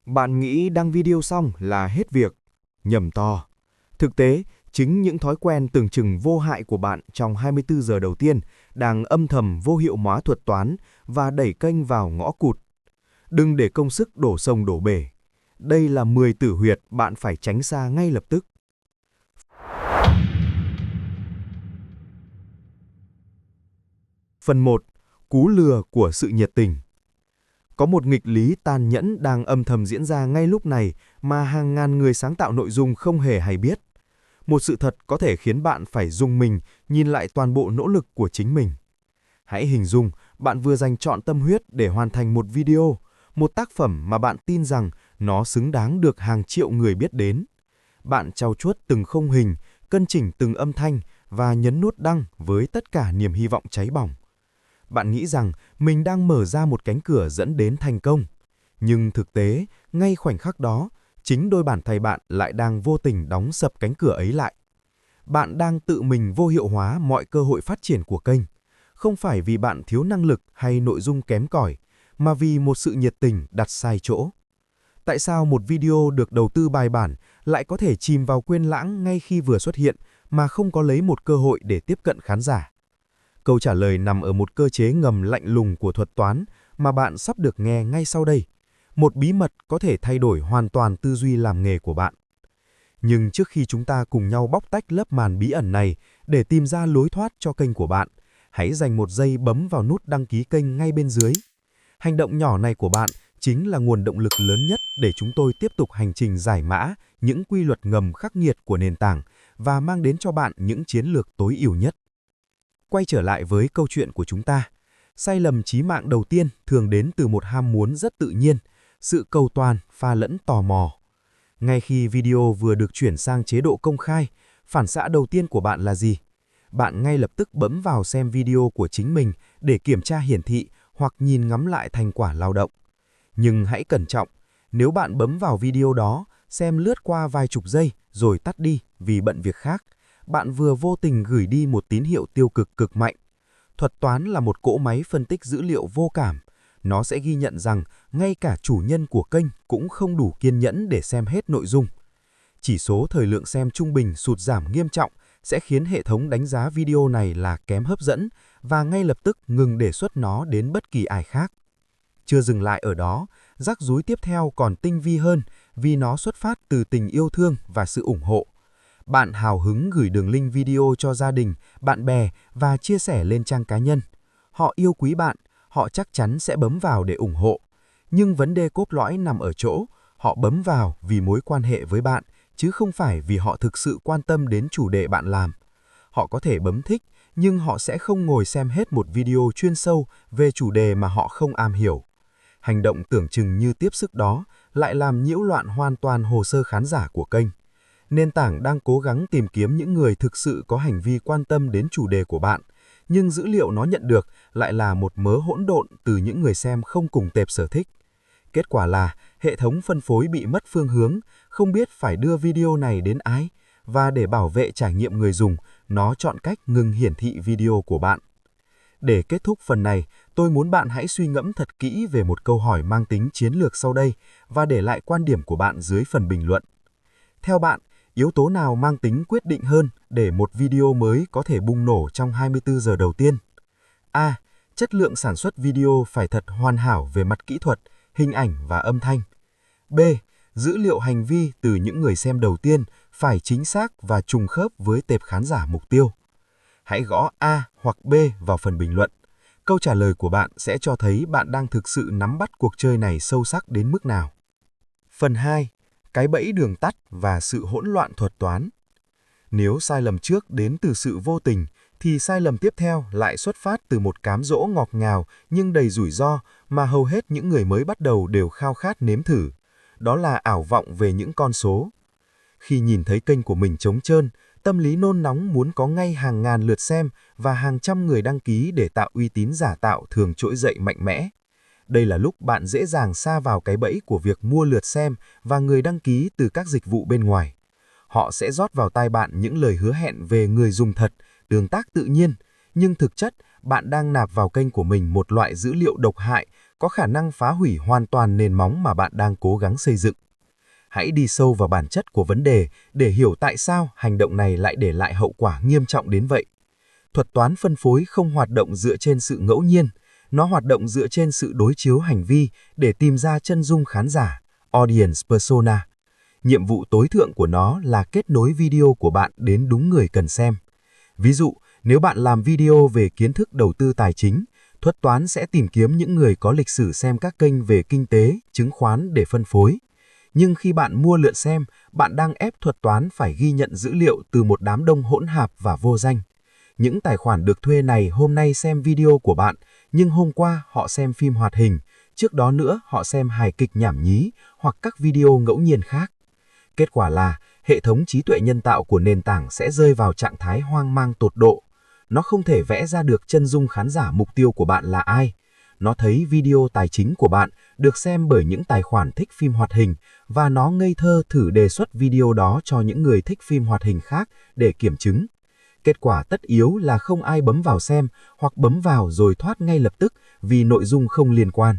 Bạn nghĩ đăng video xong là hết việc? Nhầm to. Thực tế, chính những thói quen tưởng chừng vô hại của bạn trong 24 giờ đầu tiên đang âm thầm vô hiệu hóa thuật toán và đẩy kênh vào ngõ cụt. Đừng để công sức đổ sông đổ bể. Đây là 10 tử huyệt bạn phải tránh xa ngay lập tức. Phần 1. Cú lừa của sự nhiệt tình. Có một nghịch lý tàn nhẫn đang âm thầm diễn ra ngay lúc này mà hàng ngàn người sáng tạo nội dung không hề hay biết. Một sự thật có thể khiến bạn phải rùng mình nhìn lại toàn bộ nỗ lực của chính mình. Hãy hình dung bạn vừa dành trọn tâm huyết để hoàn thành một video, một tác phẩm mà bạn tin rằng nó xứng đáng được hàng triệu người biết đến. Bạn trau chuốt từng khung hình, cân chỉnh từng âm thanh và nhấn nút đăng với tất cả niềm hy vọng cháy bỏng. Bạn nghĩ rằng mình đang mở ra một cánh cửa dẫn đến thành công. Nhưng thực tế, ngay khoảnh khắc đó, chính đôi bàn tay bạn lại đang vô tình đóng sập cánh cửa ấy lại. Bạn đang tự mình vô hiệu hóa mọi cơ hội phát triển của kênh. Không phải vì bạn thiếu năng lực hay nội dung kém cỏi, mà vì một sự nhiệt tình đặt sai chỗ. Tại sao một video được đầu tư bài bản lại có thể chìm vào quên lãng ngay khi vừa xuất hiện mà không có lấy một cơ hội để tiếp cận khán giả? Câu trả lời nằm ở một cơ chế ngầm lạnh lùng của thuật toán mà bạn sắp được nghe ngay sau đây. Một bí mật có thể thay đổi hoàn toàn tư duy làm nghề của bạn. Nhưng trước khi chúng ta cùng nhau bóc tách lớp màn bí ẩn này để tìm ra lối thoát cho kênh của bạn, hãy dành một giây bấm vào nút đăng ký kênh ngay bên dưới. Hành động nhỏ này của bạn chính là nguồn động lực lớn nhất để chúng tôi tiếp tục hành trình giải mã những quy luật ngầm khắc nghiệt của nền tảng và mang đến cho bạn những chiến lược tối ưu nhất. Quay trở lại với câu chuyện của chúng ta. Sai lầm chí mạng đầu tiên thường đến từ một ham muốn rất tự nhiên, sự cầu toàn pha lẫn tò mò. Ngay khi video vừa được chuyển sang chế độ công khai, phản xạ đầu tiên của bạn là gì? Bạn ngay lập tức bấm vào xem video của chính mình để kiểm tra hiển thị hoặc nhìn ngắm lại thành quả lao động. Nhưng hãy cẩn trọng, nếu bạn bấm vào video đó, xem lướt qua vài chục giây rồi tắt đi vì bận việc khác, bạn vừa vô tình gửi đi một tín hiệu tiêu cực cực mạnh. Thuật toán là một cỗ máy phân tích dữ liệu vô cảm. Nó sẽ ghi nhận rằng ngay cả chủ nhân của kênh cũng không đủ kiên nhẫn để xem hết nội dung. Chỉ số thời lượng xem trung bình sụt giảm nghiêm trọng sẽ khiến hệ thống đánh giá video này là kém hấp dẫn và ngay lập tức ngừng đề xuất nó đến bất kỳ ai khác. Chưa dừng lại ở đó, rắc rối tiếp theo còn tinh vi hơn vì nó xuất phát từ tình yêu thương và sự ủng hộ. Bạn hào hứng gửi đường link video cho gia đình, bạn bè và chia sẻ lên trang cá nhân. Họ yêu quý bạn, họ chắc chắn sẽ bấm vào để ủng hộ. Nhưng vấn đề cốt lõi nằm ở chỗ, họ bấm vào vì mối quan hệ với bạn, chứ không phải vì họ thực sự quan tâm đến chủ đề bạn làm. Họ có thể bấm thích, nhưng họ sẽ không ngồi xem hết một video chuyên sâu về chủ đề mà họ không am hiểu. Hành động tưởng chừng như tiếp sức đó lại làm nhiễu loạn hoàn toàn hồ sơ khán giả của kênh. Nền tảng đang cố gắng tìm kiếm những người thực sự có hành vi quan tâm đến chủ đề của bạn, nhưng dữ liệu nó nhận được lại là một mớ hỗn độn từ những người xem không cùng tệp sở thích. Kết quả là hệ thống phân phối bị mất phương hướng, không biết phải đưa video này đến ai, và để bảo vệ trải nghiệm người dùng, nó chọn cách ngừng hiển thị video của bạn. Để kết thúc phần này, tôi muốn bạn hãy suy ngẫm thật kỹ về một câu hỏi mang tính chiến lược sau đây và để lại quan điểm của bạn dưới phần bình luận. Theo bạn, yếu tố nào mang tính quyết định hơn để một video mới có thể bùng nổ trong 24 giờ đầu tiên? A. Chất lượng sản xuất video phải thật hoàn hảo về mặt kỹ thuật, hình ảnh và âm thanh. B. Dữ liệu hành vi từ những người xem đầu tiên phải chính xác và trùng khớp với tệp khán giả mục tiêu. Hãy gõ A hoặc B vào phần bình luận. Câu trả lời của bạn sẽ cho thấy bạn đang thực sự nắm bắt cuộc chơi này sâu sắc đến mức nào. Phần 2. Cái bẫy đường tắt và sự hỗn loạn thuật toán. Nếu sai lầm trước đến từ sự vô tình, thì sai lầm tiếp theo lại xuất phát từ một cám dỗ ngọt ngào nhưng đầy rủi ro mà hầu hết những người mới bắt đầu đều khao khát nếm thử. Đó là ảo vọng về những con số. Khi nhìn thấy kênh của mình trống trơn, tâm lý nôn nóng muốn có ngay hàng ngàn lượt xem và hàng trăm người đăng ký để tạo uy tín giả tạo thường trỗi dậy mạnh mẽ. Đây là lúc bạn dễ dàng sa vào cái bẫy của việc mua lượt xem và người đăng ký từ các dịch vụ bên ngoài. Họ sẽ rót vào tai bạn những lời hứa hẹn về người dùng thật, tương tác tự nhiên, nhưng thực chất bạn đang nạp vào kênh của mình một loại dữ liệu độc hại, có khả năng phá hủy hoàn toàn nền móng mà bạn đang cố gắng xây dựng. Hãy đi sâu vào bản chất của vấn đề để hiểu tại sao hành động này lại để lại hậu quả nghiêm trọng đến vậy. Thuật toán phân phối không hoạt động dựa trên sự ngẫu nhiên, nó hoạt động dựa trên sự đối chiếu hành vi để tìm ra chân dung khán giả, audience persona. Nhiệm vụ tối thượng của nó là kết nối video của bạn đến đúng người cần xem. Ví dụ, nếu bạn làm video về kiến thức đầu tư tài chính, thuật toán sẽ tìm kiếm những người có lịch sử xem các kênh về kinh tế, chứng khoán để phân phối. Nhưng khi bạn mua lượt xem, bạn đang ép thuật toán phải ghi nhận dữ liệu từ một đám đông hỗn hợp và vô danh. Những tài khoản được thuê này hôm nay xem video của bạn, nhưng hôm qua họ xem phim hoạt hình, trước đó nữa họ xem hài kịch nhảm nhí hoặc các video ngẫu nhiên khác. Kết quả là, hệ thống trí tuệ nhân tạo của nền tảng sẽ rơi vào trạng thái hoang mang tột độ. Nó không thể vẽ ra được chân dung khán giả mục tiêu của bạn là ai. Nó thấy video tài chính của bạn được xem bởi những tài khoản thích phim hoạt hình và nó ngây thơ thử đề xuất video đó cho những người thích phim hoạt hình khác để kiểm chứng. Kết quả tất yếu là không ai bấm vào xem hoặc bấm vào rồi thoát ngay lập tức vì nội dung không liên quan.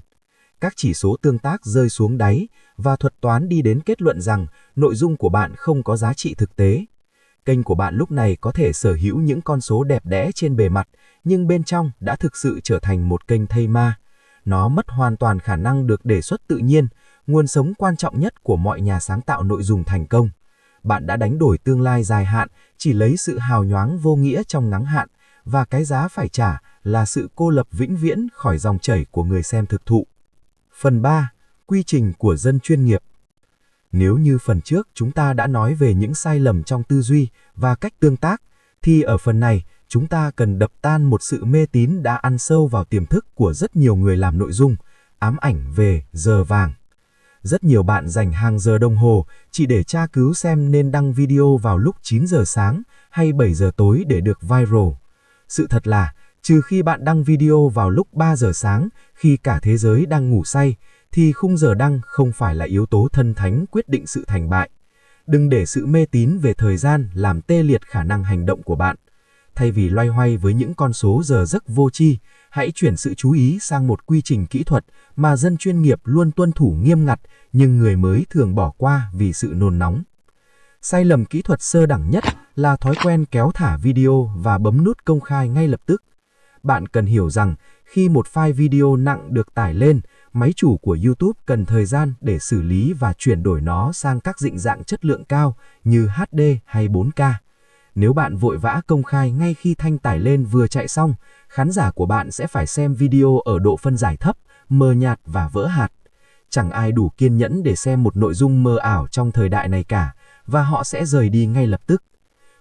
Các chỉ số tương tác rơi xuống đáy và thuật toán đi đến kết luận rằng nội dung của bạn không có giá trị thực tế. Kênh của bạn lúc này có thể sở hữu những con số đẹp đẽ trên bề mặt, nhưng bên trong đã thực sự trở thành một kênh thây ma. Nó mất hoàn toàn khả năng được đề xuất tự nhiên, nguồn sống quan trọng nhất của mọi nhà sáng tạo nội dung thành công. Bạn đã đánh đổi tương lai dài hạn chỉ lấy sự hào nhoáng vô nghĩa trong ngắn hạn, và cái giá phải trả là sự cô lập vĩnh viễn khỏi dòng chảy của người xem thực thụ. Phần 3. Quy trình của dân chuyên nghiệp. Nếu như phần trước chúng ta đã nói về những sai lầm trong tư duy và cách tương tác, thì ở phần này chúng ta cần đập tan một sự mê tín đã ăn sâu vào tiềm thức của rất nhiều người làm nội dung, ám ảnh về giờ vàng. Rất nhiều bạn dành hàng giờ đồng hồ chỉ để tra cứu xem nên đăng video vào lúc 9 giờ sáng hay 7 giờ tối để được viral. Sự thật là, trừ khi bạn đăng video vào lúc 3 giờ sáng khi cả thế giới đang ngủ say, thì khung giờ đăng không phải là yếu tố thần thánh quyết định sự thành bại. Đừng để sự mê tín về thời gian làm tê liệt khả năng hành động của bạn. Thay vì loay hoay với những con số giờ giấc vô tri, hãy chuyển sự chú ý sang một quy trình kỹ thuật mà dân chuyên nghiệp luôn tuân thủ nghiêm ngặt, nhưng người mới thường bỏ qua vì sự nôn nóng. Sai lầm kỹ thuật sơ đẳng nhất là thói quen kéo thả video và bấm nút công khai ngay lập tức. Bạn cần hiểu rằng khi một file video nặng được tải lên, máy chủ của YouTube cần thời gian để xử lý và chuyển đổi nó sang các định dạng chất lượng cao như HD hay 4K. Nếu bạn vội vã công khai ngay khi thanh tải lên vừa chạy xong, khán giả của bạn sẽ phải xem video ở độ phân giải thấp, mờ nhạt và vỡ hạt. Chẳng ai đủ kiên nhẫn để xem một nội dung mờ ảo trong thời đại này cả, và họ sẽ rời đi ngay lập tức.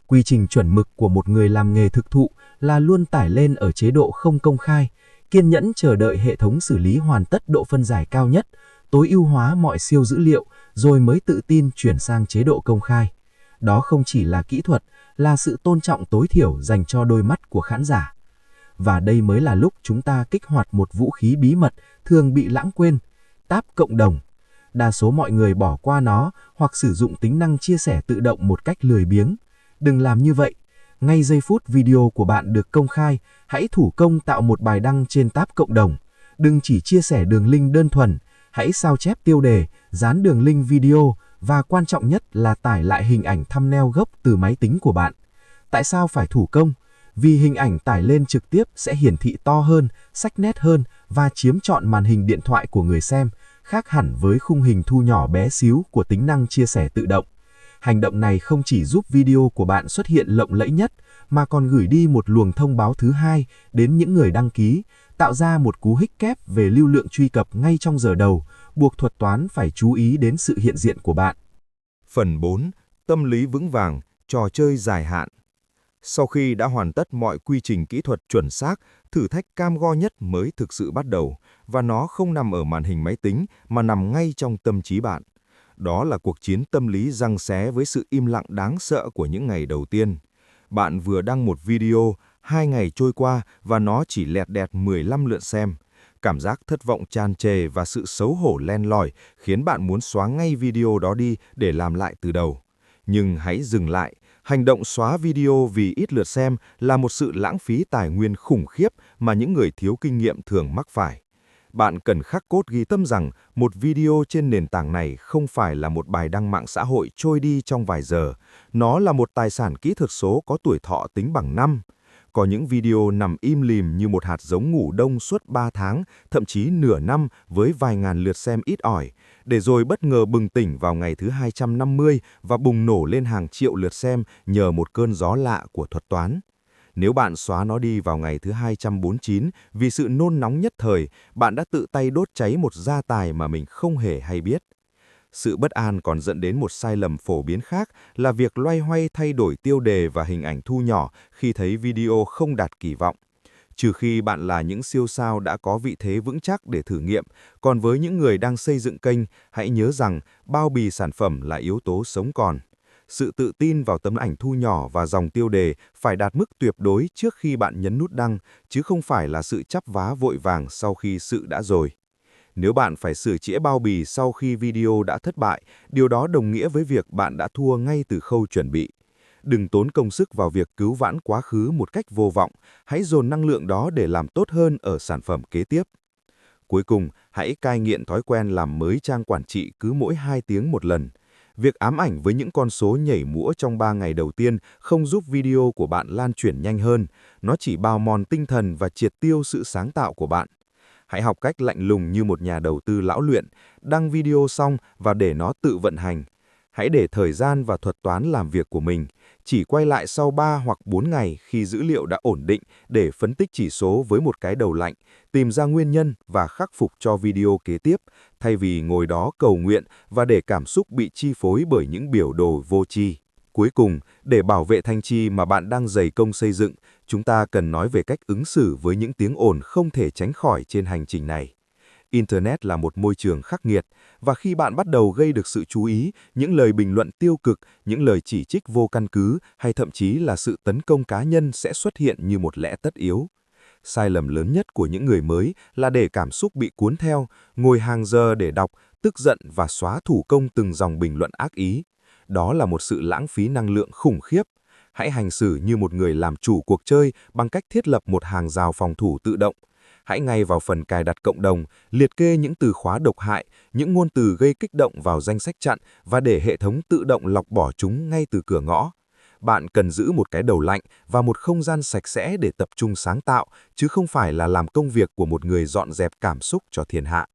Quy trình chuẩn mực của một người làm nghề thực thụ là luôn tải lên ở chế độ không công khai, kiên nhẫn chờ đợi hệ thống xử lý hoàn tất độ phân giải cao nhất, tối ưu hóa mọi siêu dữ liệu, rồi mới tự tin chuyển sang chế độ công khai. Đó không chỉ là kỹ thuật, là sự tôn trọng tối thiểu dành cho đôi mắt của khán giả. Và đây mới là lúc chúng ta kích hoạt một vũ khí bí mật thường bị lãng quên, tab cộng đồng. Đa số mọi người bỏ qua nó hoặc sử dụng tính năng chia sẻ tự động một cách lười biếng. Đừng làm như vậy. Ngay giây phút video của bạn được công khai, hãy thủ công tạo một bài đăng trên tab cộng đồng. Đừng chỉ chia sẻ đường link đơn thuần, hãy sao chép tiêu đề, dán đường link video và quan trọng nhất là tải lại hình ảnh thumbnail gốc từ máy tính của bạn. Tại sao phải thủ công? Vì hình ảnh tải lên trực tiếp sẽ hiển thị to hơn, sắc nét hơn và chiếm trọn màn hình điện thoại của người xem, khác hẳn với khung hình thu nhỏ bé xíu của tính năng chia sẻ tự động. Hành động này không chỉ giúp video của bạn xuất hiện lộng lẫy nhất, mà còn gửi đi một luồng thông báo thứ hai đến những người đăng ký, tạo ra một cú hích kép về lưu lượng truy cập ngay trong giờ đầu, buộc thuật toán phải chú ý đến sự hiện diện của bạn. Phần 4. Tâm lý vững vàng, trò chơi dài hạn. Sau khi đã hoàn tất mọi quy trình kỹ thuật chuẩn xác, thử thách cam go nhất mới thực sự bắt đầu, và nó không nằm ở màn hình máy tính mà nằm ngay trong tâm trí bạn. Đó là cuộc chiến tâm lý giằng xé với sự im lặng đáng sợ của những ngày đầu tiên. Bạn vừa đăng một video, 2 ngày trôi qua và nó chỉ lẹt đẹt 15 lượt xem. Cảm giác thất vọng tràn trề và sự xấu hổ len lỏi khiến bạn muốn xóa ngay video đó đi để làm lại từ đầu. Nhưng hãy dừng lại. Hành động xóa video vì ít lượt xem là một sự lãng phí tài nguyên khủng khiếp mà những người thiếu kinh nghiệm thường mắc phải. Bạn cần khắc cốt ghi tâm rằng một video trên nền tảng này không phải là một bài đăng mạng xã hội trôi đi trong vài giờ. Nó là một tài sản kỹ thuật số có tuổi thọ tính bằng năm. Có những video nằm im lìm như một hạt giống ngủ đông suốt 3 tháng, thậm chí nửa năm với vài ngàn lượt xem ít ỏi, để rồi bất ngờ bừng tỉnh vào ngày thứ 250 và bùng nổ lên hàng triệu lượt xem nhờ một cơn gió lạ của thuật toán. Nếu bạn xóa nó đi vào ngày thứ 249 vì sự nôn nóng nhất thời, bạn đã tự tay đốt cháy một gia tài mà mình không hề hay biết. Sự bất an còn dẫn đến một sai lầm phổ biến khác là việc loay hoay thay đổi tiêu đề và hình ảnh thu nhỏ khi thấy video không đạt kỳ vọng. Trừ khi bạn là những siêu sao đã có vị thế vững chắc để thử nghiệm, còn với những người đang xây dựng kênh, hãy nhớ rằng bao bì sản phẩm là yếu tố sống còn. Sự tự tin vào tấm ảnh thu nhỏ và dòng tiêu đề phải đạt mức tuyệt đối trước khi bạn nhấn nút đăng, chứ không phải là sự chắp vá vội vàng sau khi sự đã rồi. Nếu bạn phải sửa chữa bao bì sau khi video đã thất bại, điều đó đồng nghĩa với việc bạn đã thua ngay từ khâu chuẩn bị. Đừng tốn công sức vào việc cứu vãn quá khứ một cách vô vọng, hãy dồn năng lượng đó để làm tốt hơn ở sản phẩm kế tiếp. Cuối cùng, hãy cai nghiện thói quen làm mới trang quản trị cứ mỗi 2 tiếng một lần. Việc ám ảnh với những con số nhảy múa trong 3 ngày đầu tiên không giúp video của bạn lan truyền nhanh hơn, nó chỉ bào mòn tinh thần và triệt tiêu sự sáng tạo của bạn. Hãy học cách lạnh lùng như một nhà đầu tư lão luyện, đăng video xong và để nó tự vận hành. Hãy để thời gian và thuật toán làm việc của mình, chỉ quay lại sau 3 hoặc 4 ngày khi dữ liệu đã ổn định để phân tích chỉ số với một cái đầu lạnh, tìm ra nguyên nhân và khắc phục cho video kế tiếp, thay vì ngồi đó cầu nguyện và để cảm xúc bị chi phối bởi những biểu đồ vô tri. Cuối cùng, để bảo vệ thanh chi mà bạn đang dày công xây dựng, chúng ta cần nói về cách ứng xử với những tiếng ồn không thể tránh khỏi trên hành trình này. Internet là một môi trường khắc nghiệt, và khi bạn bắt đầu gây được sự chú ý, những lời bình luận tiêu cực, những lời chỉ trích vô căn cứ hay thậm chí là sự tấn công cá nhân sẽ xuất hiện như một lẽ tất yếu. Sai lầm lớn nhất của những người mới là để cảm xúc bị cuốn theo, ngồi hàng giờ để đọc, tức giận và xóa thủ công từng dòng bình luận ác ý. Đó là một sự lãng phí năng lượng khủng khiếp. Hãy hành xử như một người làm chủ cuộc chơi bằng cách thiết lập một hàng rào phòng thủ tự động. Hãy ngay vào phần cài đặt cộng đồng, liệt kê những từ khóa độc hại, những ngôn từ gây kích động vào danh sách chặn và để hệ thống tự động lọc bỏ chúng ngay từ cửa ngõ. Bạn cần giữ một cái đầu lạnh và một không gian sạch sẽ để tập trung sáng tạo, chứ không phải là làm công việc của một người dọn dẹp cảm xúc cho thiên hạ.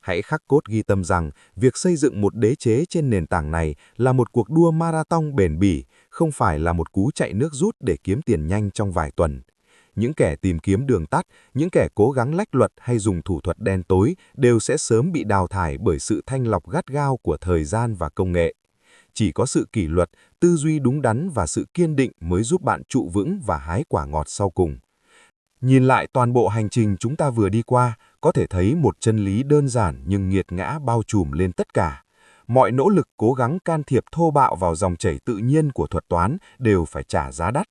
Hãy khắc cốt ghi tâm rằng, việc xây dựng một đế chế trên nền tảng này là một cuộc đua marathon bền bỉ, không phải là một cú chạy nước rút để kiếm tiền nhanh trong vài tuần. Những kẻ tìm kiếm đường tắt, những kẻ cố gắng lách luật hay dùng thủ thuật đen tối đều sẽ sớm bị đào thải bởi sự thanh lọc gắt gao của thời gian và công nghệ. Chỉ có sự kỷ luật, tư duy đúng đắn và sự kiên định mới giúp bạn trụ vững và hái quả ngọt sau cùng. Nhìn lại toàn bộ hành trình chúng ta vừa đi qua, có thể thấy một chân lý đơn giản nhưng nghiệt ngã bao trùm lên tất cả. Mọi nỗ lực cố gắng can thiệp thô bạo vào dòng chảy tự nhiên của thuật toán đều phải trả giá đắt.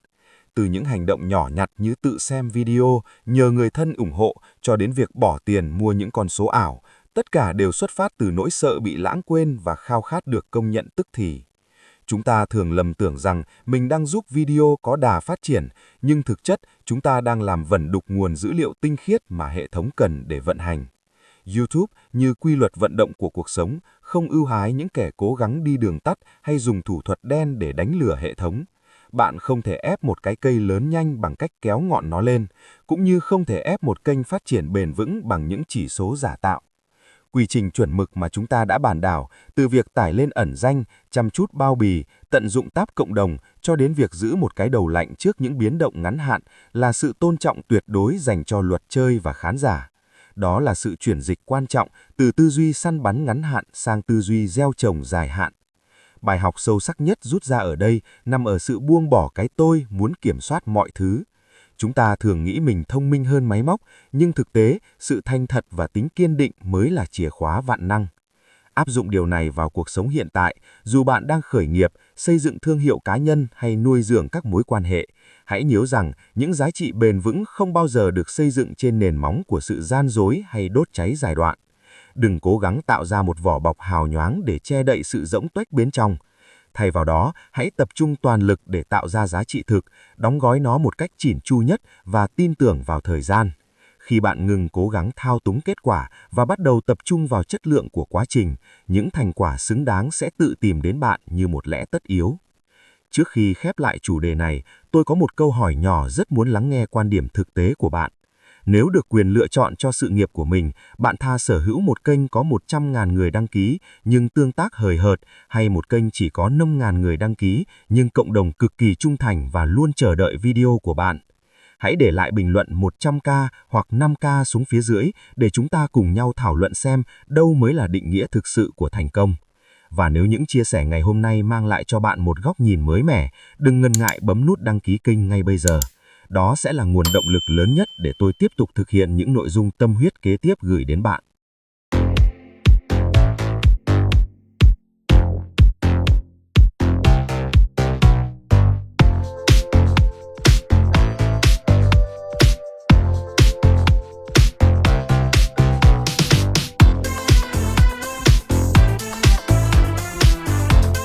Từ những hành động nhỏ nhặt như tự xem video, nhờ người thân ủng hộ, cho đến việc bỏ tiền mua những con số ảo, tất cả đều xuất phát từ nỗi sợ bị lãng quên và khao khát được công nhận tức thì. Chúng ta thường lầm tưởng rằng mình đang giúp video có đà phát triển, nhưng thực chất chúng ta đang làm vẩn đục nguồn dữ liệu tinh khiết mà hệ thống cần để vận hành. YouTube, như quy luật vận động của cuộc sống, không ưu ái những kẻ cố gắng đi đường tắt hay dùng thủ thuật đen để đánh lừa hệ thống. Bạn không thể ép một cái cây lớn nhanh bằng cách kéo ngọn nó lên, cũng như không thể ép một kênh phát triển bền vững bằng những chỉ số giả tạo. Quy trình chuẩn mực mà chúng ta đã bàn đảo, từ việc tải lên ẩn danh, chăm chút bao bì, tận dụng tab cộng đồng, cho đến việc giữ một cái đầu lạnh trước những biến động ngắn hạn, là sự tôn trọng tuyệt đối dành cho luật chơi và khán giả. Đó là sự chuyển dịch quan trọng từ tư duy săn bắn ngắn hạn sang tư duy gieo trồng dài hạn. Bài học sâu sắc nhất rút ra ở đây nằm ở sự buông bỏ cái tôi muốn kiểm soát mọi thứ. Chúng ta thường nghĩ mình thông minh hơn máy móc, nhưng thực tế, sự thanh thật và tính kiên định mới là chìa khóa vạn năng. Áp dụng điều này vào cuộc sống hiện tại, dù bạn đang khởi nghiệp, xây dựng thương hiệu cá nhân hay nuôi dưỡng các mối quan hệ, hãy nhớ rằng những giá trị bền vững không bao giờ được xây dựng trên nền móng của sự gian dối hay đốt cháy giai đoạn. Đừng cố gắng tạo ra một vỏ bọc hào nhoáng để che đậy sự rỗng tuếch bên trong. Thay vào đó, hãy tập trung toàn lực để tạo ra giá trị thực, đóng gói nó một cách chỉn chu nhất và tin tưởng vào thời gian. Khi bạn ngừng cố gắng thao túng kết quả và bắt đầu tập trung vào chất lượng của quá trình, những thành quả xứng đáng sẽ tự tìm đến bạn như một lẽ tất yếu. Trước khi khép lại chủ đề này, tôi có một câu hỏi nhỏ rất muốn lắng nghe quan điểm thực tế của bạn. Nếu được quyền lựa chọn cho sự nghiệp của mình, bạn tha sở hữu một kênh có 100.000 người đăng ký nhưng tương tác hời hợt, hay một kênh chỉ có 5.000 người đăng ký nhưng cộng đồng cực kỳ trung thành và luôn chờ đợi video của bạn? Hãy để lại bình luận 100k hoặc 5k xuống phía dưới để chúng ta cùng nhau thảo luận xem đâu mới là định nghĩa thực sự của thành công. Và nếu những chia sẻ ngày hôm nay mang lại cho bạn một góc nhìn mới mẻ, đừng ngần ngại bấm nút đăng ký kênh ngay bây giờ. Đó sẽ là nguồn động lực lớn nhất để tôi tiếp tục thực hiện những nội dung tâm huyết kế tiếp gửi đến bạn.